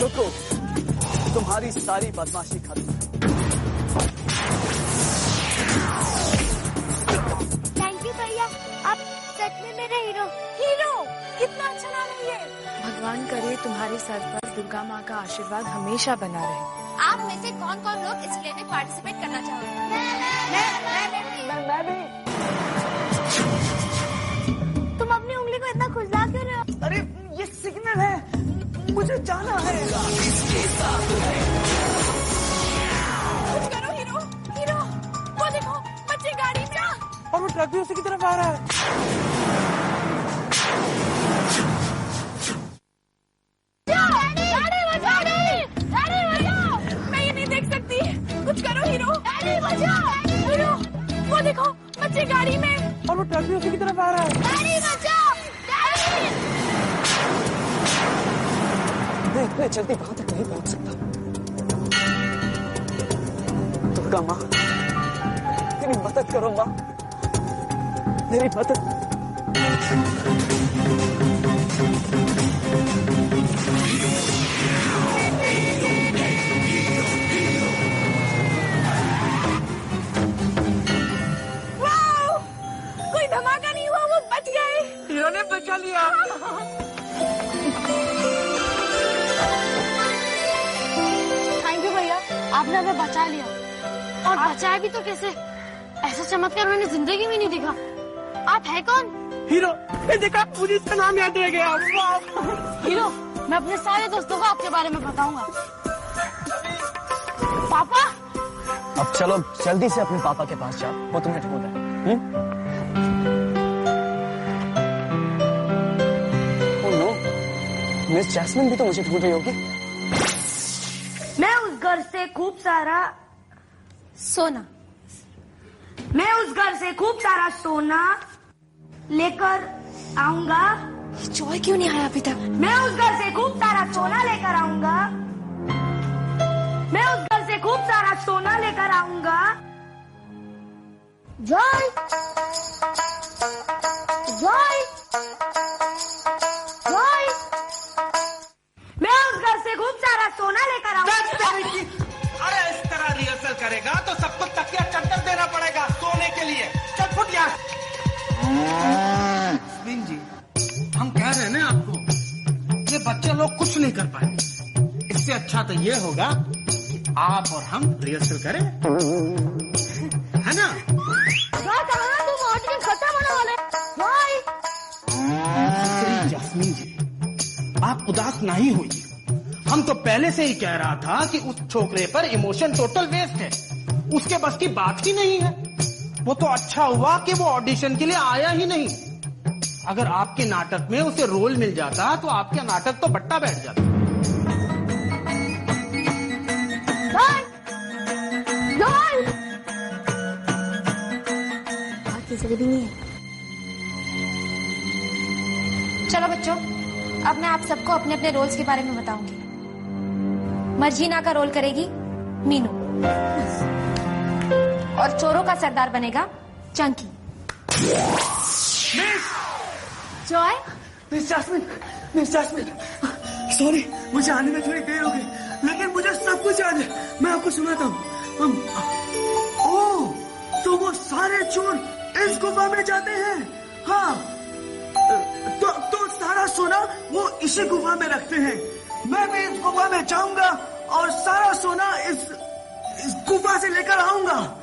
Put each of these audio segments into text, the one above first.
रुको, तुम्हारी सारी बदमाशी खत्म। थैंक यू भैया, आप सच में मेरे हीरो। कितना अच्छा नाम है ये। भगवान करे तुम्हारे सर पर दुर्गा माँ का आशीर्वाद हमेशा बना रहे। आप में से कौन कौन लोग इस प्ले में पार्टिसिपेट करना चाहोगे? मैं भी। तुम अपनी उंगली को इतना खुजला क्यों रहे हो? अरे ये सिग्नल है, मुझे जाना है। कुछ करो हीरो, वो देखो बच्चे गाड़ी में। और वो ट्रक भी उसी की तरफ आ रहा है। कुछ करो हीरो, वो देखो बच्चे गाड़ी में। और वो ट्रक भी उसी की तरफ आ रहा है। मैं इतने जल्दी वहां तक नहीं पहुंच सकता। दुर्गा माँ, मेरी मदद करो माँ, मेरी मदद। धमाका नहीं हुआ, वो बच गए। हीरो ने बचा लिया। थैंक यू भैया, आपने हमें बचा लिया। और बचाया भी तो कैसे? ऐसा चमत्कार मैंने जिंदगी में नहीं देखा। आप है कौन? हीरो। ये देखा, मुझे इसका नाम याद रह गया। हीरो, मैं अपने सारे दोस्तों को आपके बारे में बताऊंगा। पापा, अब चलो जल्दी से अपने पापा के पास जाओ, वो तुम्हें ढूंढ रहे हैं। मिस जैस्मिन भी तो मुझे ढूंढ रही होगी। मैं उस घर से खूब सारा सोना लेकर आऊंगा। जॉय क्यों नहीं आया अभी तक? मैं उस घर से खूब सारा सोना लेकर आऊंगा। जॉय, मैं उस घर से खूब सारा सोना लेकर आऊंगा। अरे इस तरह रिहर्सल करेगा तो सबको तकिया चद्दर देना पड़ेगा सोने के लिए। चल फुट यार। जैस्मिन जी, हम कह रहे हैं ना आपको, ये बच्चे लोग कुछ नहीं कर पाए। इससे अच्छा तो ये होगा आप और हम रिहर्सल करें, है ना? तुम ऑडिशन खत्म होने वाले। जैस्मिन जी, आप उदास नहीं हुई। हम तो पहले से ही कह रहा था कि उस छोकरे पर इमोशन टोटल वेस्ट है, उसके बस की बात ही नहीं है। वो तो अच्छा हुआ कि वो ऑडिशन के लिए आया ही नहीं। अगर आपके नाटक में उसे रोल मिल जाता तो आपका नाटक तो बट्टा बैठ जाता। भी नहीं है। चलो बच्चों, अब मैं आप सबको अपने अपने रोल्स के बारे में बताऊंगी। मर्जीना का रोल करेगी मीनू और चोरों का सरदार बनेगा Chunky. Joy, miss Jasmine, sorry, मुझे आने में थोड़ी देर हो गई, लेकिन मुझे सब कुछ याद है। मैं आपको सुनाता हूँ। ओह, तो वो सारे चोर इस गुफा में जाते हैं। हाँ, तो सारा सोना वो इसी गुफा में रखते हैं। मैं भी इस गुफा में जाऊंगा और सारा सोना इस गुफा से लेकर आऊंगा।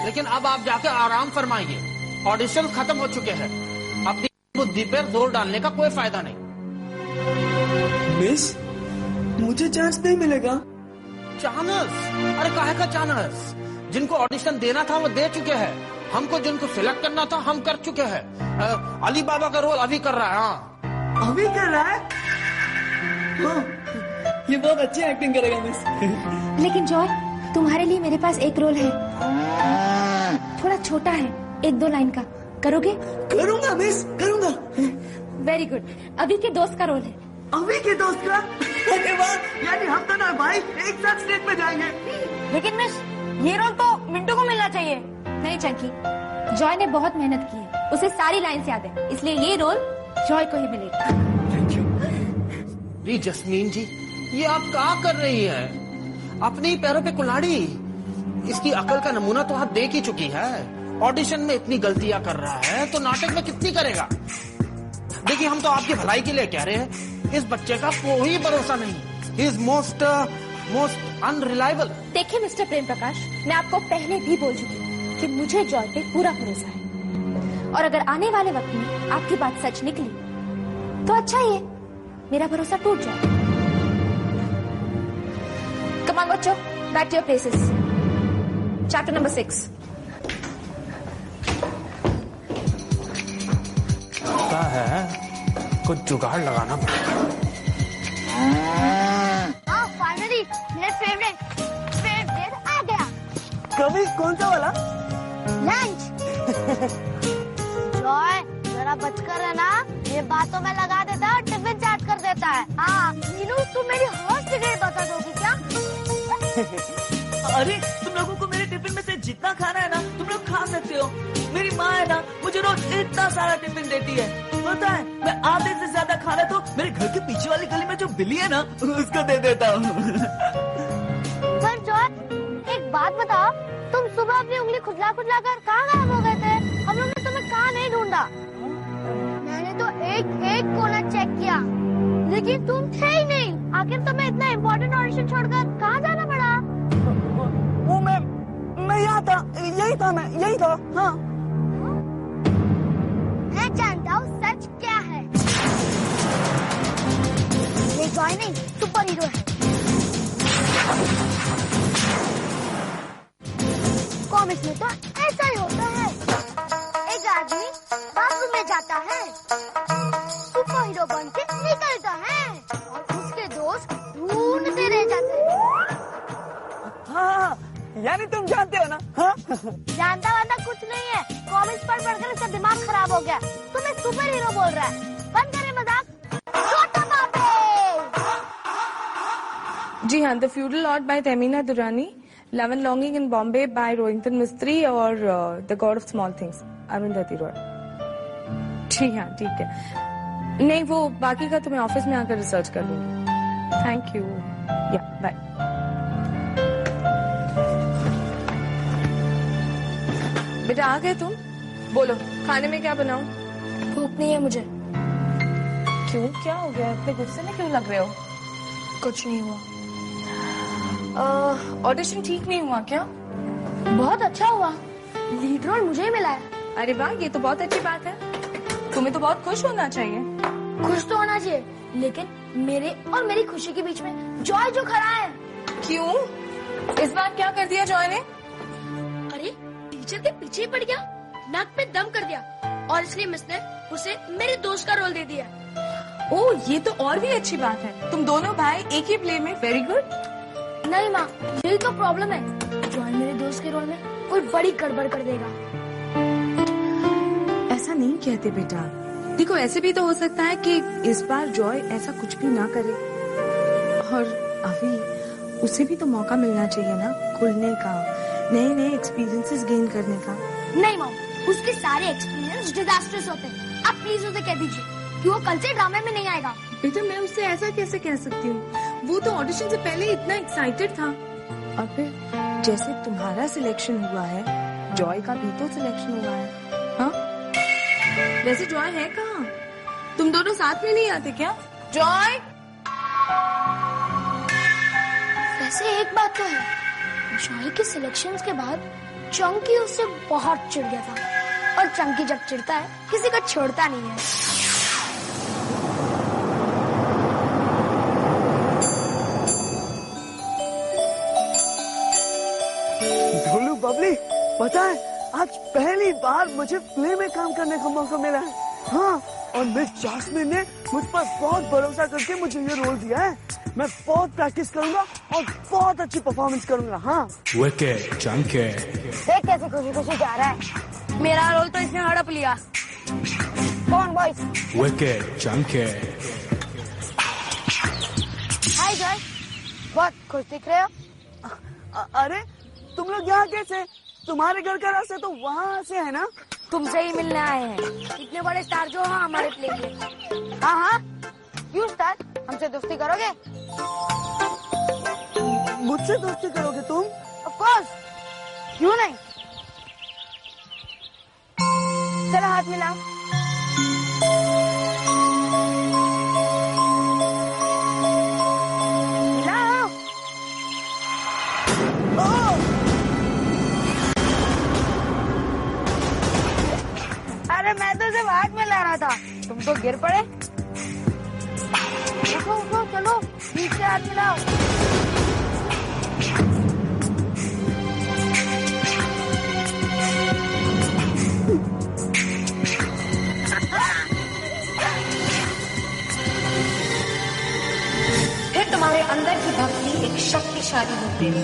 लेकिन अब आप जाके आराम फरमाइए, ऑडिशन खत्म हो चुके हैं। अब बुद्धि पर जोर डालने का कोई फायदा नहीं। मिस, मुझे चांस नहीं मिलेगा। चांस? अरे काहे का चांस? जिनको ऑडिशन देना था वो दे चुके हैं। हमको जिनको सिलेक्ट करना था हम कर चुके हैं। अली बाबा का रोल अभी कर रहा है। हाँ, अभी कर रहा है? ये बहुत अच्छी एक्टिंग करेगा मिस। लेकिन जॉय, तुम्हारे लिए मेरे पास एक रोल है, थोड़ा छोटा है, 1-2 लाइन का। करोगे? करूंगा मिस, करूंगा। Very good. अभी के दोस्त का रोल है। अभी के दोस्त का? अरे वाह, यानी हम दोनों भाई एक साथ स्टेज पे जाएंगे। लेकिन मिस, ये रोल तो मिंटू को मिलना चाहिए। नहीं चंकी, जॉय ने बहुत मेहनत की है, उसे सारी लाइन्स याद है, इसलिए ये रोल जॉय को ही मिलेगा। Thank you. जैस्मीन जी, ये आप क्या कर रही है? अपने ही पैरों पे कुल्हाड़ी। इसकी अकल का नमूना तो आप देख ही चुकी है। ऑडिशन में इतनी गलतियां कर रहा है तो नाटक में कितनी करेगा? देखिए, हम तो आपकी भलाई के लिए कह रहे हैं, इस बच्चे का कोई भरोसा नहीं। He is most unreliable. देखिए मिस्टर प्रेम प्रकाश, मैं आपको पहले भी बोल चुकी हूँ कि मुझे जॉय पे पूरा भरोसा है, और अगर आने वाले वक्त में आपकी बात सच निकली तो अच्छा ही है, मेरा भरोसा टूट जाए। कम ऑन बच्चों, back to your places. Chapter number 6। लगता है कुछ जुगाड़ लगाना पड़ेगा। हाँ, फाइनली मेरे फेवरेट आ गया। कभी कौन सा वाला? लंच। जॉय जरा बचकर है ना, ये बातों में लगा देता है और टिफिन चाट कर देता है। हाँ मीनू, तुम मेरी हर सिगरेट बता दोगी क्या? अरे तुम लोगों को मेरे टिफिन में से जितना खाना है ना तुम लोग खा सकते हो। मेरी माँ है ना, मुझे रोज इतना सारा टिफिन देती है। पता है, मैं आधे से ज्यादा खाना तो मेरे घर के पीछे वाली गली में जो बिल्ली है ना उसको दे देता हूँ। पर जॉय एक बात बताओ, तुम सुबह अपनी उंगली खुजला खुजला कर कहाँ गायब हो गए थे? हम लोग ने तुम्हें कहाँ नहीं ढूंढा। मैंने तो एक एक कोना चेक किया, लेकिन तुम थे ही नहीं। आखिर तुम्हें इतना इम्पोर्टेंट ऑडिशन छोड़कर कहाँ जाना पड़ा? वो मैं यहाँ था, यही था। हाँ, मैं जानता हूँ सच क्या है। ये जॉय नहीं, सुपर हीरो है। कॉमिक्स में तो ऐसा ही होता है। एक आदमी बाथरूम में जाता है, सुपर हीरो बन के निकलता है और उसके दोस्त ढूंढते रह जाते हैं। हाँ, यानी तुम जानते हो ना? हाँ? जानता वादा कुछ नहीं है, कॉमिक्स पढ़ पढ़कर इसका दिमाग खराब हो गया। तुम्हें सुपर हीरो बोल रहा है। बंद करे मजाक, छोटा बापे। जी हाँ, the feudal lord by Tahmina Durrani, love and longing in Bombay by Rohinton Mistry और the god of small things Arundhati Roy. जी हाँ, ठीक है। नहीं, वो बाकी का तो मैं ऑफिस में आकर रिसर्च कर लूंगी। थैंक यू, या बाय। बेटा आ गए तुम? बोलो, खाने में क्या बनाऊं? भूख नहीं है मुझे। क्यों, क्या हो गया? इतने गुस्से में क्यों लग रहे हो? कुछ नहीं हुआ। ऑडिशन ठीक नहीं हुआ क्या? बहुत अच्छा हुआ, लीड रोल मुझे ही मिला है। अरे वाह, ये तो बहुत अच्छी बात है। तुम्हें तो बहुत खुश होना चाहिए। खुश तो होना चाहिए, लेकिन मेरे और मेरी खुशी के बीच में जॉय जो खड़ा है। क्यों? इस बार क्या कर दिया जॉय ने? अरे टीचर के पीछे ही पड़ गया, नाक पे दम कर दिया, और इसलिए मिस ने उसे मेरे दोस्त का रोल दे दिया। ओह, ये तो और भी अच्छी बात है। तुम दोनों भाई एक ही प्ले में। Very good. नहीं माँ, यही तो प्रॉब्लम है। जॉय मेरे दोस्त के रोल में कोई बड़ी गड़बड़ कर देगा। ऐसा नहीं कहते बेटा। देखो, ऐसे भी तो हो सकता है कि इस बार जॉय ऐसा कुछ भी ना करे, और अभी उसे भी तो मौका मिलना चाहिए ना, खुलने का, नए नए एक्सपीरियंसेस गेन करने का। नहीं मॉम, उसके सारे एक्सपीरियंस डिजास्टर्स होते हैं। आप प्लीज उसे कह दीजिए कि वो कल से ड्रामे में नहीं आएगा। बेटा, मैं उससे ऐसा कैसे कह सकती हूँ? वो तो ऑडिशन से पहले इतना एक्साइटेड था। और फिर जैसे तुम्हारा सिलेक्शन हुआ है, जॉय का भी तो सिलेक्शन हुआ है। हाँ, वैसे जॉय है कहाँ? तुम दोनों साथ में नहीं आते क्या? जॉय! वैसे एक बात तो है, जॉय के सिलेक्शंस के बाद चंकी उससे बहुत चिढ़ गया था, और चंकी जब चिढ़ता है किसी को छोड़ता नहीं है। ढोलू बबली, पता है आज पहली बार मुझे प्ले में काम करने का मौका मिला है। हाँ, और मिस जैस्मिन ने मुझ पर बहुत भरोसा करके मुझे ये रोल दिया है। मैं बहुत प्रैक्टिस करूंगा और बहुत अच्छी परफॉर्मेंस करूंगा। हाँ, विकेट चंके। देख कैसे खुशी खुशी जा रहा है। मेरा रोल तो इसने हड़प लिया। कौन बॉयज? विकेट चंके। हाय जॉय, बहुत खुश दिख रहे हो। अरे तुम लोग यहाँ कैसे? तुम्हारे घर का रास्ता तो वहाँ से है ना? तुमसे ही मिलने आए हैं। इतने बड़े स्टार जो हैं हमारे प्ले के। हाँ हाँ, यू स्टार हमसे दोस्ती करोगे? मुझसे दोस्ती करोगे तुम? ऑफ कोर्स, क्यों नहीं? चलो हाथ मिलाओ। मिलाओ। अरे मैं तो सिर्फ हाथ मिला रहा था, तुम तो गिर पड़े। उठो उठो, चलो ठीक से हाथ मिलाओ। फिर तुम्हारे अंदर की भक्ति एक शक्तिशाली रूप लेगी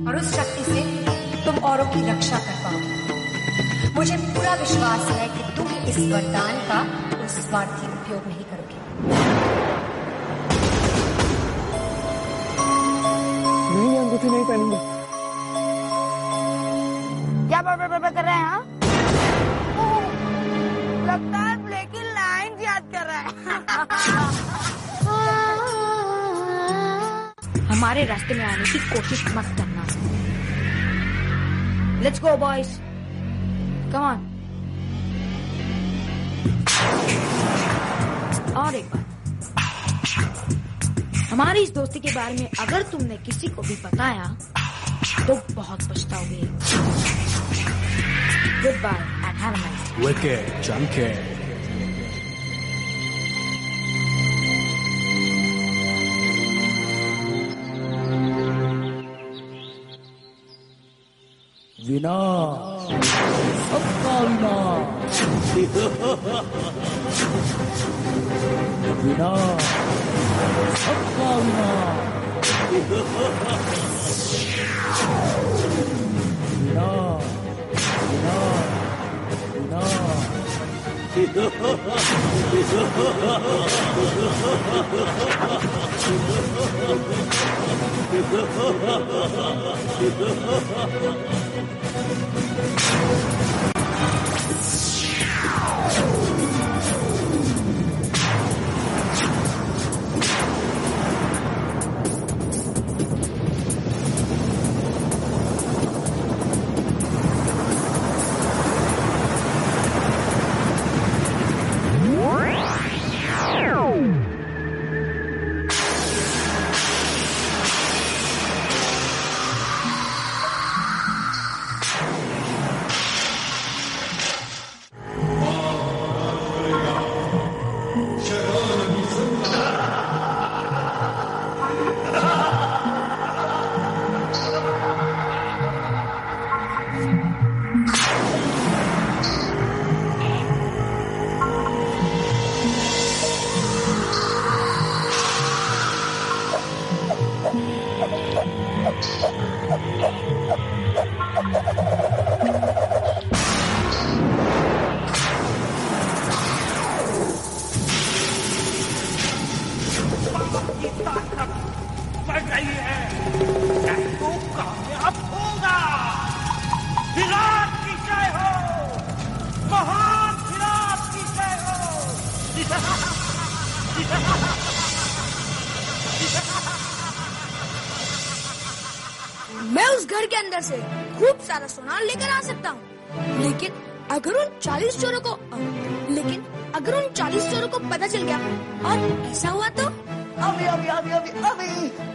और उस शक्ति से तुम औरों की रक्षा कर पाओगे। मुझे पूरा विश्वास है कि तुम इस वरदान का उस स्वार्थी उपयोग नहीं करोगे। नहीं, अंगूठी नहीं पहनूंगा। क्या बड़बड़ कर रहे हैं? हाँ, लगता है प्ले की लाइन याद कर रहा है। हमारे रास्ते में आने की कोशिश मत करना। Let's go boys, come on. और एक बात, हमारी इस दोस्ती के बारे में अगर तुमने किसी को भी बताया तो बहुत पछताओगे। Good bye and have a nice day. Wicked, junkie. विनाश, सबका विनाश। विनाश, सबका विनाश। विनाश, विनाश, बढ़ रही है। तो कामयाब होगा। विराट की जय हो, महान विराट की जय हो। मैं उस घर के अंदर से खूब सारा सोना लेकर आ सकता हूँ, लेकिन अगर उन 40 चोरों को पता चल गया और ऐसा हुआ तो?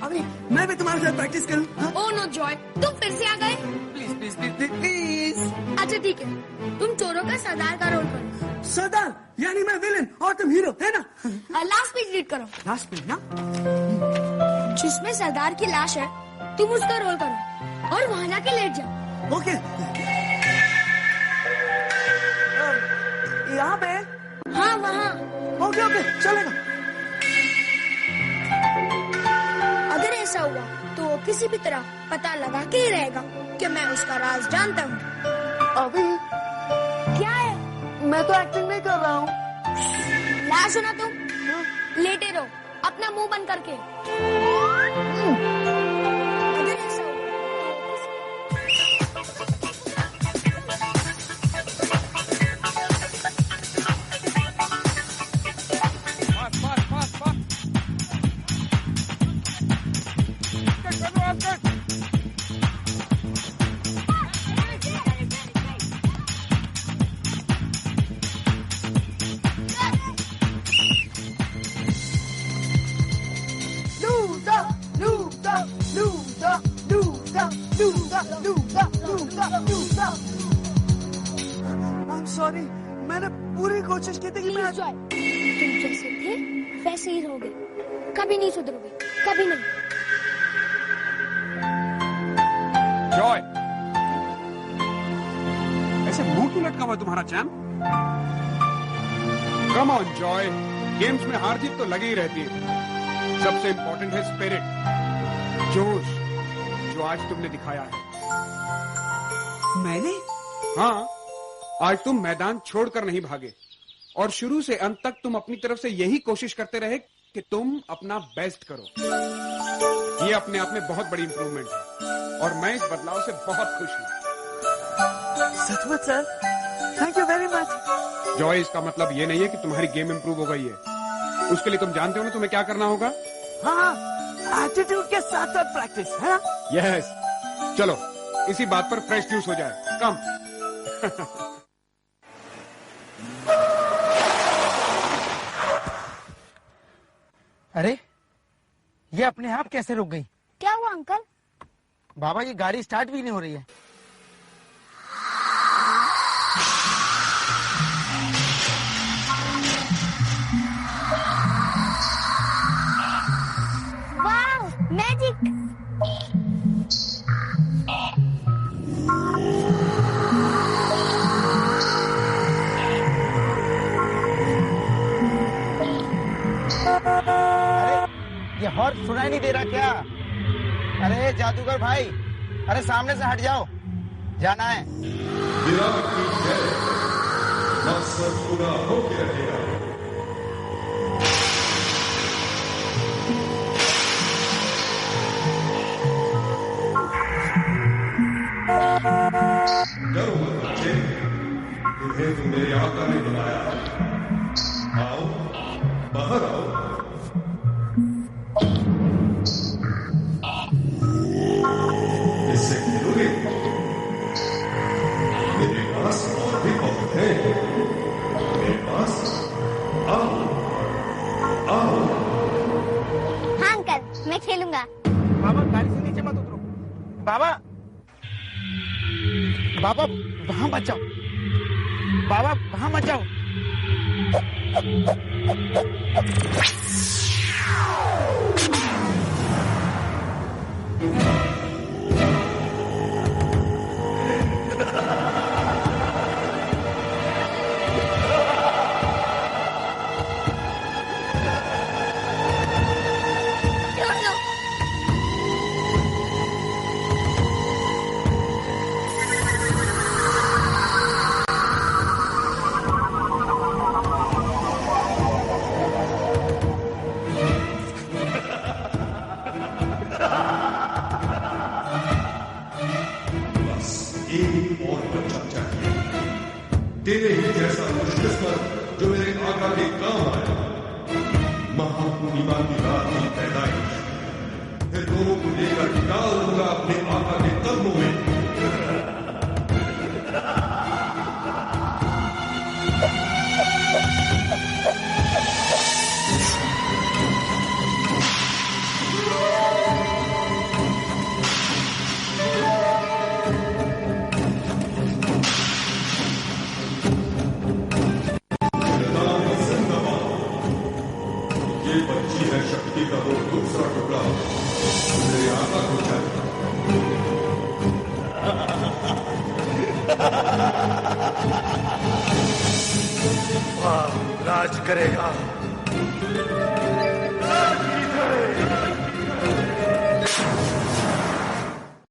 अभी मैं भी तुम्हारे साथ प्रैक्टिस करूं? ओह नो जॉय, तुम फिर से आ गए। Please please please please. अच्छा ठीक है, तुम चोरों का सरदार का रोल करो। सरदार यानी मैं विलेन और तुम हीरो, है ना? लास्ट पेज रीड करो। लास्ट पेज ना? जिसमें सरदार की लाश है, तुम उसका रोल करो और वहां जाके लेट जाओ। ओके। यहाँ पे? हाँ वहाँ। ओके ओके, चलेगा। अगर ऐसा हुआ तो वो किसी भी तरह पता लगा के ही रहेगा कि मैं उसका राज जानता हूँ। अभी क्या है? मैं तो एक्टिंग नहीं कर रहा हूँ। ला सुना तुम, लेटे रहो अपना मुंह बंद करके। अगर ऐसा हुआ मार सॉरी, मैंने पूरी कोशिश की थी कि मैं जॉय, तुम जैसे थे वैसे ही रहोगे, कभी नहीं सुधरोगे, कभी नहीं। जॉय, ऐसे मुंह क्यों लटका हुआ तुम्हारा champ? Come on Joy, games में हार जीत तो लगी ही रहती है। सबसे इंपॉर्टेंट है स्पिरिट, जोश, जो आज तुमने दिखाया है। मैंने? हाँ, आज तुम मैदान छोड़कर नहीं भागे और शुरू से अंत तक तुम अपनी तरफ से यही कोशिश करते रहे कि तुम अपना बेस्ट करो। ये अपने आप में बहुत बड़ी इंप्रूवमेंट है और मैं इस बदलाव से बहुत खुश हूँ। सचमुच sir, thank you very much. Joy, इसका मतलब ये नहीं है कि तुम्हारी गेम इंप्रूव हो गई है। उसके लिए तुम जानते हो ना तुम्हें क्या करना होगा? हाँ, एटीट्यूड के साथ साथ प्रैक्टिस है ना? यस, चलो इसी बात पर फ्रेश जूस हो जाए। कम। अरे, ये अपने आप कैसे रुक गई? क्या हुआ अंकल? बाबा, ये गाड़ी स्टार्ट भी नहीं हो रही है। वाह, मैजिक! ये हॉर्न सुनाई नहीं दे रहा क्या? अरे जादूगर भाई, अरे सामने से हट जाओ, जाना है। विराट की जय, मकसद पूरा होके रहेगा। डरो मत बच्चे, तुम्हें तो मेरे आका ने बुलाया। आओ, बाहर आओ। इससे खेलोगे? मेरे पास और भी बहुत है। मेरे पास आओ, आओ। हाँ अंकल, मैं खेलूंगा। बाबा, गाड़ी से नीचे मत उतरो। बाबा, बाबा वहां मत जाओ। बाबा वहां मत जाओ। एक और बच्चा चाहिए, तेरे ही जैसा खुशकिस्मत जो मेरे आका के काम आया। महापूर्णिमा की रात की पैदाइश, फिर दोनों को लेकर डाल दूंगा अपने आका के कदमों में। शक्ति का वो दूसरा टुकड़ा मेरे आका को चाहिए। राज करेगा।